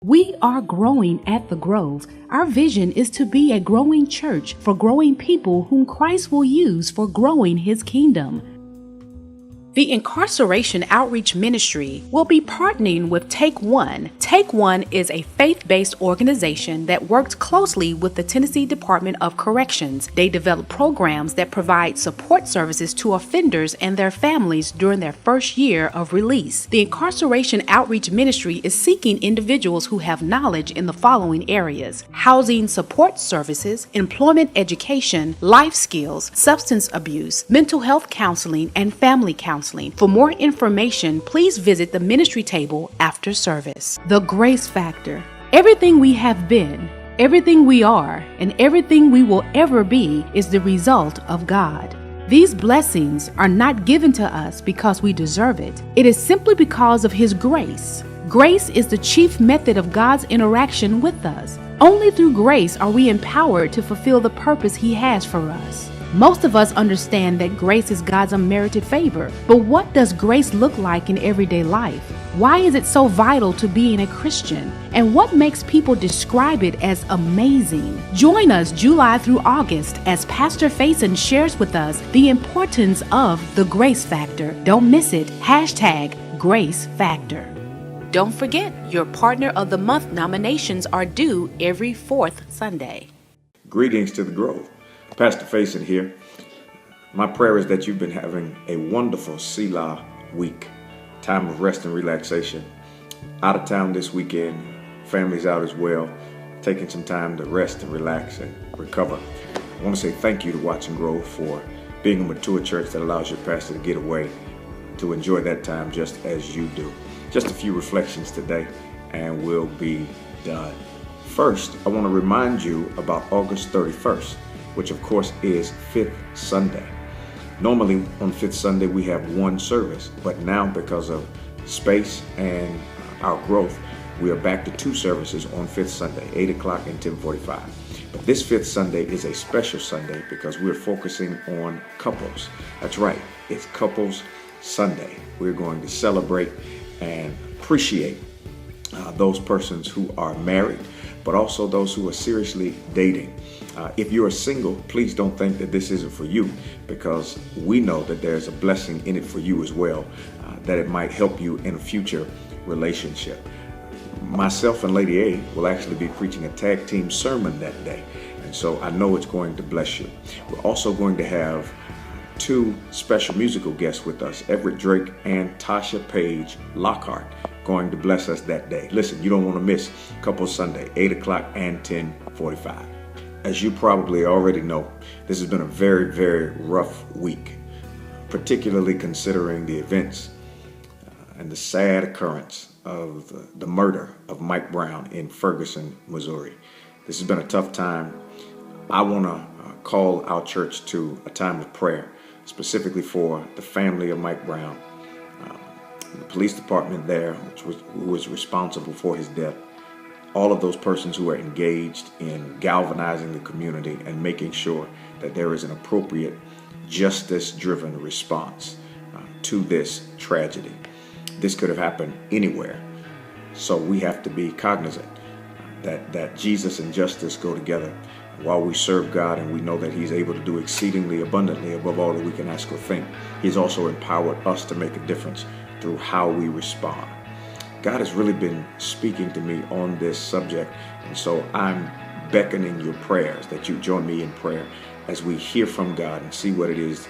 We are growing at the Grove. Our vision is to be a growing church for growing people whom Christ will use for growing his kingdom. The Incarceration Outreach Ministry will be partnering with Take One. Take One is a faith-based organization that works closely with the Tennessee Department of Corrections. They develop programs that provide support services to offenders and their families during their first year of release. The Incarceration Outreach Ministry is seeking individuals who have knowledge in the following areas: housing support services, employment education, life skills, substance abuse, mental health counseling, and family counseling. For more information, please visit the ministry table after service. The Grace Factor. Everything we have been, everything we are, and everything we will ever be is the result of God. These blessings are not given to us because we deserve it. It is simply because of His grace. Grace is the chief method of God's interaction with us. Only through grace are we empowered to fulfill the purpose He has for us. Most of us understand that grace is God's unmerited favor, but what does grace look like in everyday life? Why is it so vital to being a Christian? And what makes people describe it as amazing? Join us July through August as Pastor Faison shares with us the importance of the Grace Factor. Don't miss it. #Grace Factor. Don't forget, your Partner of the Month nominations are due every fourth Sunday. Greetings to the Grove. Pastor Faison here. My prayer is that you've been having a wonderful Selah week, time of rest and relaxation. Out of town this weekend, families out as well, taking some time to rest and relax and recover. I want to say thank you to Watch and Grow for being a mature church that allows your pastor to get away, to enjoy that time just as you do. Just a few reflections today, and we'll be done. First, I want to remind you about August 31st. Which of course is Fifth Sunday. Normally on Fifth Sunday we have one service, but now because of space and our growth, we are back to two services on Fifth Sunday, 8 o'clock and 10:45. But this Fifth Sunday is a special Sunday because we're focusing on couples. That's right, it's Couples Sunday. We're going to celebrate and appreciate those persons who are married, but also those who are seriously dating. If you are single, please don't think that this isn't for you, because we know that there's a blessing in it for you as well, that it might help you in a future relationship. Myself and Lady A will actually be preaching a tag team sermon that day, and so I know it's going to bless you. We're also going to have two special musical guests with us, Everett Drake and Tasha Page Lockhart, going to bless us that day. Listen, you don't want to miss Couples Sunday, 8 o'clock and 10:45. As you probably already know, this has been a very, very rough week, particularly considering the events and the sad occurrence of the murder of Mike Brown in Ferguson, Missouri. This has been a tough time. I want to call our church to a time of prayer, specifically for the family of Mike Brown, the police department there, who was responsible for his death, all of those persons who are engaged in galvanizing the community and making sure that there is an appropriate, justice-driven response to this tragedy. This could have happened anywhere, so we have to be cognizant that Jesus and justice go together. While we serve God and we know that He's able to do exceedingly abundantly above all that we can ask or think, He's also empowered us to make a difference through how we respond. God has really been speaking to me on this subject, and so I'm beckoning your prayers, that you join me in prayer as we hear from God and see what it is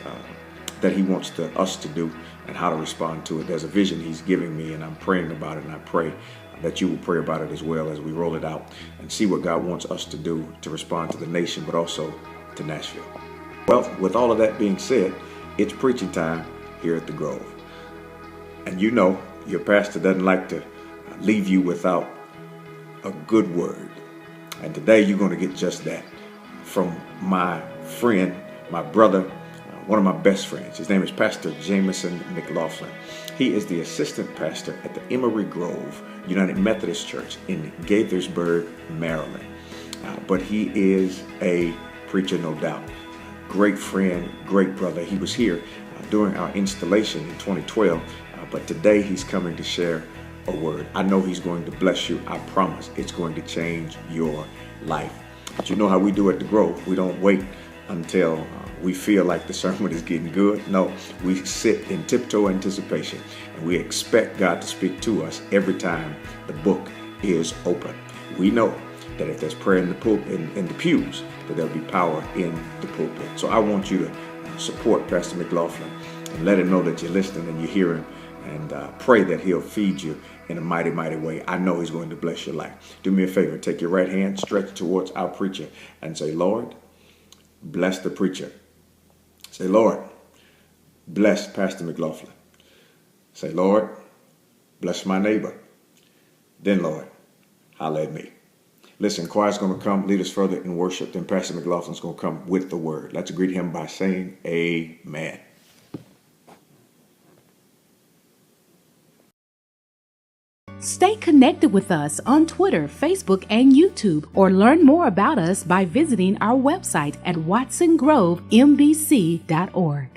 that He wants us to do and how to respond to it. There's a vision He's giving me, and I'm praying about it, and I pray that you will pray about it as well as we roll it out and see what God wants us to do to respond to the nation, but also to Nashville. Well, with all of that being said, it's preaching time here at the Grove. And you know, your pastor doesn't like to leave you without a good word. And today you're going to get just that from my friend, my brother, one of my best friends. His name is Pastor Jameson McLaughlin. He is the assistant pastor at the Emory Grove United Methodist Church in Gaithersburg, Maryland. But he is a preacher, no doubt. Great friend, great brother. He was here during our installation in 2012, but today he's coming to share a word. I know he's going to bless you. I promise it's going to change your life. But you know how we do at the Grove. We don't wait until we feel like the sermon is getting good. No, we sit in tiptoe anticipation and we expect God to speak to us every time the book is open. We know that if there's prayer in the in the pews, that there'll be power in the pulpit. So I want you to support Pastor McLaughlin and let him know that you're listening and you're hearing, and pray that he'll feed you in a mighty, mighty way. I know he's going to bless your life. Do me a favor. Take your right hand, stretch towards our preacher, and say, Lord, bless the preacher. Say, Lord, bless Pastor McLaughlin. Say, Lord, bless my neighbor. Then, Lord, holler at me. Listen, choir's going to come lead us further in worship. Then Pastor McLaughlin's going to come with the word. Let's greet him by saying amen. Stay connected with us on Twitter, Facebook, and YouTube, or learn more about us by visiting our website at watsongrovembc.org.